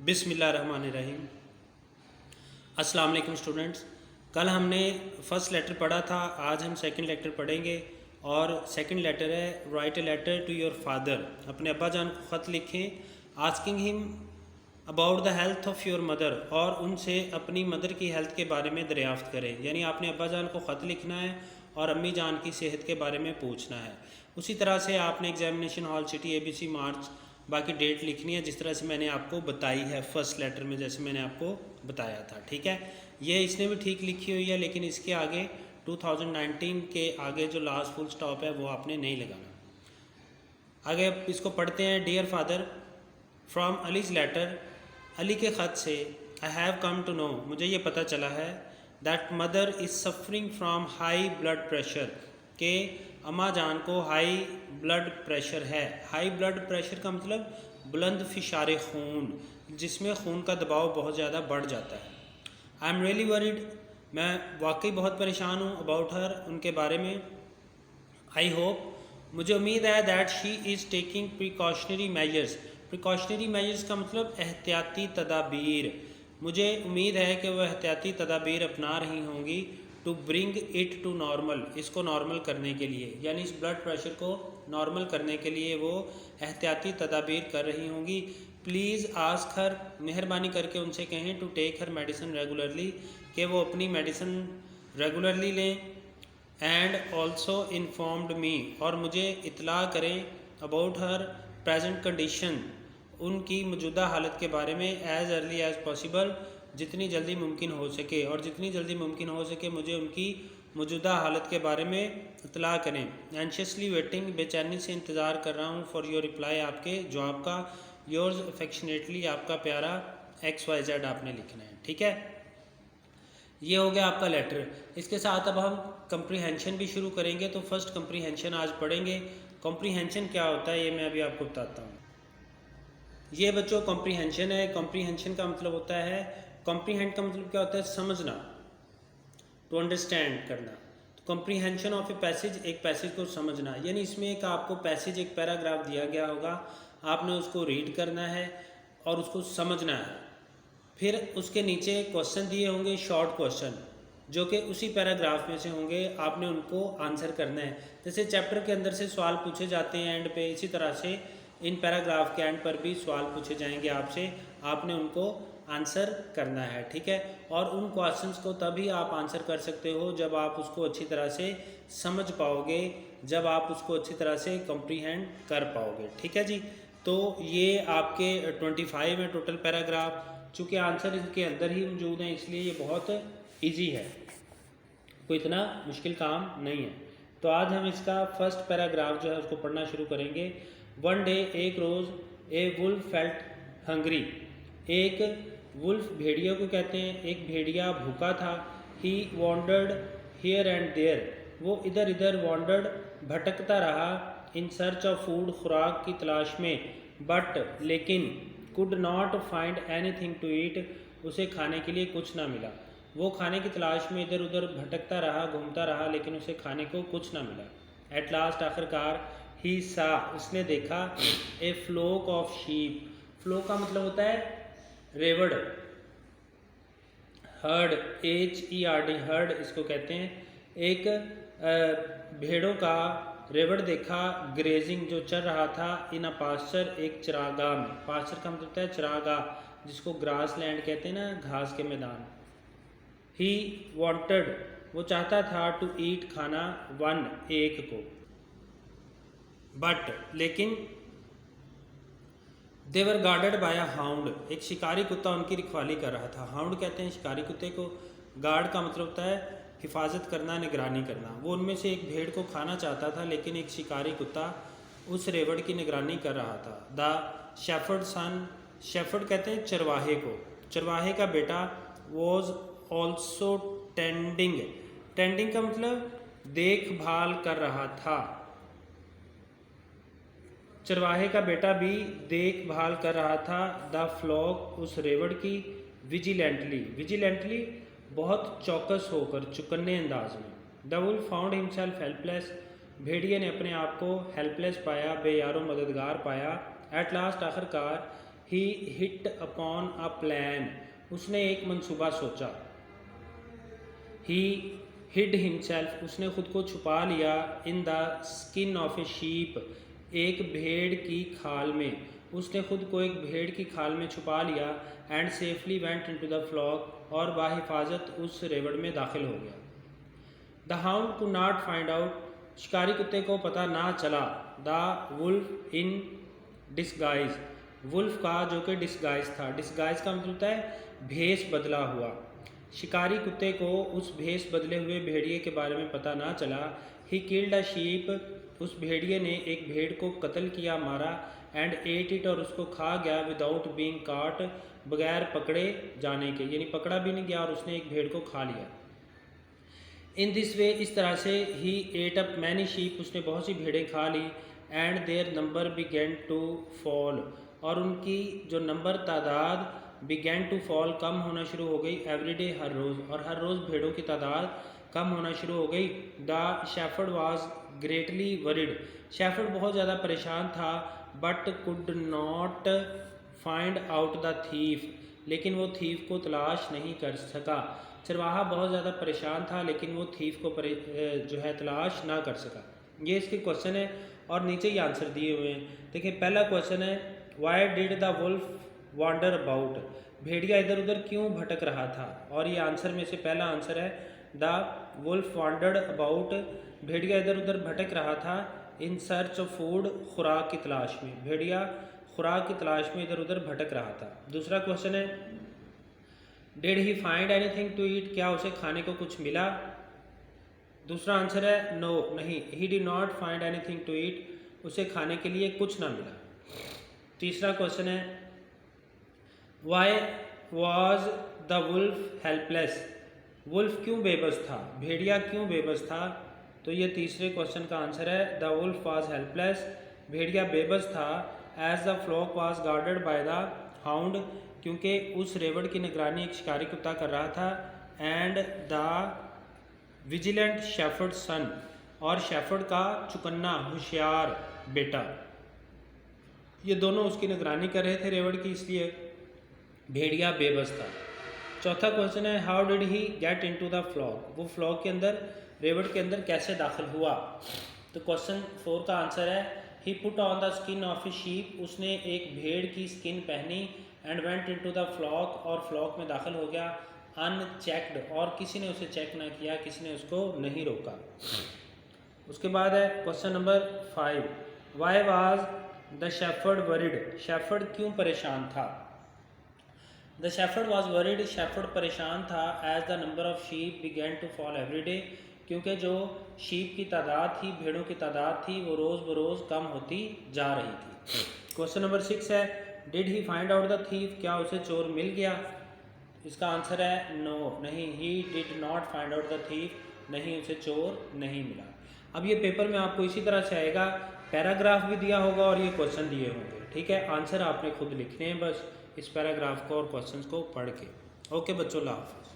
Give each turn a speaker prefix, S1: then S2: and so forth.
S1: बिस्मिल्लाहिर्रहमानिर्रहीम। अस्सलाम वालेकुम स्टूडेंट्स। कल हमने फ़र्स्ट लेटर पढ़ा था, आज हम सेकंड लेटर पढ़ेंगे और सेकंड लेटर है right a letter to your father. अपने अब्बा जान को ख़त लिखें asking him about the health of your mother, और उनसे अपनी मदर की हेल्थ के बारे में दरियाफ़्त करें। यानी आपने अब्बा जान को ख़त लिखना है और अम्मी जान की सेहत के बारे में पूछना है। उसी तरह से आपने एग्जामिनेशन हॉल सिटी ABC मार्च बाकी डेट लिखनी है जिस तरह से मैंने आपको बताई है फ़र्स्ट लेटर में, जैसे मैंने आपको बताया था। ठीक है, ये इसने भी ठीक लिखी हुई है, लेकिन इसके आगे 2019 के आगे जो लास्ट फुल स्टॉप है वो आपने नहीं लगाना। आगे इसको पढ़ते हैं। Dear father, from Ali's letter, Ali के ख़त से, I have come to know, मुझे ये पता चला है, that mother is suffering from high blood pressure, के अम्मा जान को हाई ब्लड प्रेशर है। हाई ब्लड प्रेशर का मतलब बुलंद फिशार खून, जिसमें खून का दबाव बहुत ज़्यादा बढ़ जाता है। आई एम रियली वरीड, मैं वाकई बहुत परेशान हूँ, अबाउट हर, उनके बारे में। आई होप, मुझे उम्मीद है, that she is taking precautionary measures. Precautionary measures का मतलब एहतियाती तदाबीर। मुझे उम्मीद है कि वह एहतियाती तदाबीर अपना रही होंगी to bring it to normal, इसको नॉर्मल करने के लिए, यानी इस ब्लड प्रेशर को नॉर्मल करने के लिए वो एहतियाती तदाबीर कर रही होंगी। प्लीज़ आस्क हर, मेहरबानी करके उनसे कहें, to take her medicine regularly, कि वो अपनी मेडिसिन रेगुलरली लें। एंड ऑल्सो इन्फॉर्म्ड मी, और मुझे इतला करें, अबाउट हर प्रेजेंट कंडीशन, उनकी मौजूदा हालत के बारे में, एज़ अर्ली एज़ पॉसिबल, जितनी जल्दी मुमकिन हो सके, और जितनी जल्दी मुमकिन हो सके मुझे उनकी मौजूदा हालत के बारे में इतला करें। एंशियसली वेटिंग, बेचैनी से इंतज़ार कर रहा हूँ, फॉर योर रिप्लाई, आपके जवाब का। योर्स अफेक्शनेटली, आपका प्यारा XYZ आपने लिखना है। ठीक है, ये हो गया आपका लेटर। इसके साथ अब हम कंप्रीहेंशन भी शुरू करेंगे। तो फर्स्ट कंप्रीहेंशन आज पढ़ेंगे। कंप्रीहेंशन क्या होता है ये मैं अभी आपको बताता हूँ। ये बच्चों कॉम्प्रीहेंशन है। कॉम्प्रीहेंशन का मतलब होता है, कॉम्प्रीहेंड का मतलब क्या होता है, समझना, टू अंडरस्टैंड करना। तो कॉम्प्रीहेंशन ऑफ ए पैसेज, एक पैसेज को समझना, यानी इसमें एक आपको पैसेज, एक पैराग्राफ दिया गया होगा, आपने उसको रीड करना है और उसको समझना है। फिर उसके नीचे क्वेश्चन दिए होंगे, शॉर्ट क्वेश्चन, जो कि उसी पैराग्राफ में से होंगे, आपने उनको आंसर करना है। जैसे चैप्टर के अंदर से सवाल पूछे जाते हैं एंड पे, इसी तरह से इन पैराग्राफ के एंड पर भी सवाल पूछे जाएंगे आपसे, आपने उनको आंसर करना है। ठीक है, और उन क्वेश्चंस को तभी आप आंसर कर सकते हो जब आप उसको अच्छी तरह से समझ पाओगे, जब आप उसको अच्छी तरह से कॉम्प्रीहेंड कर पाओगे। ठीक है जी, तो ये आपके 25 है टोटल पैराग्राफ। चूँकि आंसर इसके अंदर ही मौजूद हैं इसलिए ये बहुत ईजी है, कोई इतना मुश्किल काम नहीं है। तो आज हम इसका फर्स्ट पैराग्राफ जो है उसको पढ़ना शुरू करेंगे। वन डे, एक रोज़, ए वुल्फ फेल्ट हंग्री, एक वुल्फ भेड़िया को कहते हैं, एक भेड़िया भूखा था। ही वॉन्डर्ड हियर एंड देयर, वो इधर इधर, वॉन्डर्ड भटकता रहा, इन सर्च ऑफ फूड, खुराक की तलाश में, बट लेकिन, could not find anything to eat, उसे खाने के लिए कुछ ना मिला। वो खाने की तलाश में इधर उधर भटकता रहा, घूमता रहा, लेकिन उसे खाने को कुछ ना मिला। एट लास्ट, आखिरकार, ही सा, उसने देखा, ए फ्लोक ऑफ शीप, फ्लोक का मतलब होता है रेवड़, हर्ड, HERD, हर्ड इसको कहते हैं। एक भेड़ों का रेवड़ देखा, ग्रेजिंग जो चल रहा था, इन अ पास्चर, एक चरागाह में। पास्चर का मतलब होता है चरागाह, जिसको ग्रास लैंड कहते हैं ना, घास के मैदान। ही वॉन्टेड, वो चाहता था, टू ईट, खाना, वन, एक को, बट लेकिन, देवर गार्डेड बाय अ हाउंड, एक शिकारी कुत्ता उनकी रखवाली कर रहा था। हाउंड कहते हैं शिकारी कुत्ते को, गार्ड का मतलब होता है हिफाजत करना, निगरानी करना। वो उनमें से एक भेड़ को खाना चाहता था, लेकिन एक शिकारी कुत्ता उस रेवड़ की निगरानी कर रहा था। द शेफर्ड सन, शेफर्ड कहते हैं चरवाहे को, चरवाहे का बेटा, वॉज ऑल्सो टेंडिंग, टेंडिंग का मतलब देखभाल कर रहा था, चरवाहे का बेटा भी देखभाल कर रहा था, द फ्लॉक, उस रेवड़ की, विजिलेंटली, विजिलेंटली बहुत चौकस होकर, चुकन्ने अंदाज में। The wolf found himself helpless, भेड़िए ने अपने आप को हेल्पलेस पाया, बेयारो मददगार पाया। एट लास्ट, आखिरकार, ही हिट अपॉन अ प्लान, उसने एक मंसूबा सोचा। ही हिड हिमसेल्फ, उसने खुद को छुपा लिया। In the skin of a sheep, एक भेड़ की खाल में, उसने खुद को एक भेड़ की खाल में छुपा लिया। And safely went into the flock, और बाहिफाजत उस रेवड़ में दाखिल हो गया। The hound could not find out, शिकारी कुत्ते को पता ना चला। The wolf in disguise, wolf का जो कि डिस्गाइज था। डिस्गाइज का मतलब होता है भेष बदला हुआ। शिकारी कुत्ते को उस भेष बदले हुए भेड़िए के बारे में पता ना चला। ही किल्ड अ शीप, उस भेड़िए ने एक भेड़ को कत्ल किया, मारा। एंड एट इट, और उसको खा गया। विदाउट बीइंग काट, बगैर पकड़े जाने के, यानी पकड़ा भी नहीं गया और उसने एक भेड़ को खा लिया। इन दिस वे, इस तरह से, he ate up many sheep, उसने बहुत सी भेड़ें खा ली। And their number began to fall, और उनकी जो नंबर तादाद बिगेन टू फॉल, कम होना शुरू हो गई। एवरी डे, हर रोज़, और हर रोज़ भेड़ों की तादाद कम होना शुरू हो गई। The shepherd was greatly worried, shepherd बहुत ज़्यादा परेशान था। But could not find out the thief, लेकिन वो थीफ को तलाश नहीं कर सका। चरवाहा बहुत ज़्यादा परेशान था, लेकिन वो थीफ को जो है तलाश ना कर सका। ये इसके क्वेश्चन है और नीचे ही आंसर दिए हुए हैं। देखिए पहला क्वेश्चन है, why did the wolf wander about, भेड़िया इधर उधर क्यों भटक रहा था। और ये आंसर में से पहला आंसर है, द वुल्फ वांडर्ड अबाउट, भेड़िया इधर उधर भटक रहा था। इन सर्च ऑफ फूड, खुराक की तलाश में, भेड़िया खुराक की तलाश में इधर उधर भटक रहा था। दूसरा क्वेश्चन है, did he find anything to eat, क्या उसे खाने को कुछ मिला। दूसरा आंसर है नो, नहीं। He did not find anything to eat, उसे खाने के लिए कुछ ना मिला। तीसरा क्वेश्चन है, why was the wolf helpless, wolf क्यों बेबस था, भेड़िया क्यों बेबस था। तो ये तीसरे क्वेश्चन का आंसर है, द वुल्फ वॉज हेल्पलेस, भेड़िया बेबस था। As the flock was guarded by the hound, क्योंकि उस रेवड़ की निगरानी एक शिकारी कुत्ता कर रहा था। एंड द विजिलेंट शेफर्ड सन, और शेफर्ड का चुकन्ना होशियार बेटा, ये दोनों उसकी निगरानी कर रहे थे रेवड़ की, इसलिए भेड़िया बेबस था। चौथा क्वेश्चन है, how did he get into the flock, वो फ्लॉक के अंदर, रेवड़ के अंदर कैसे दाखिल हुआ। तो क्वेश्चन 4 का आंसर है, he put on the skin of a sheep, उसने एक भेड़ की स्किन पहनी। And went into the flock, और फ्लॉक में दाखिल हो गया। अनचेक्ड, और किसी ने उसे चेक ना किया, किसी ने उसको नहीं रोका। उसके बाद है question number 5, why was the shepherd worried, shepherd क्यों परेशान था। The shepherd was worried, shepherd परेशान था। As the number of sheep began to fall every day, क्योंकि जो शीप की तादाद थी, भेड़ों की तादाद थी, वो रोज़ बरोज़ कम होती जा रही थी। क्वेश्चन नंबर 6 है, did he find out the thief, क्या उसे चोर मिल गया। इसका आंसर है नो, नहीं। He did not find out the thief, नहीं, उसे चोर नहीं मिला। अब ये पेपर में आपको इसी तरह से आएगा, पैराग्राफ भी दिया होगा और ये क्वेश्चन दिए होंगे, ठीक है। आंसर आपने खुद लिखने हैं बस इस पैराग्राफ को और क्वेश्चंस को पढ़ के। ओके बच्चों, अल्लाह हाफ़िज़।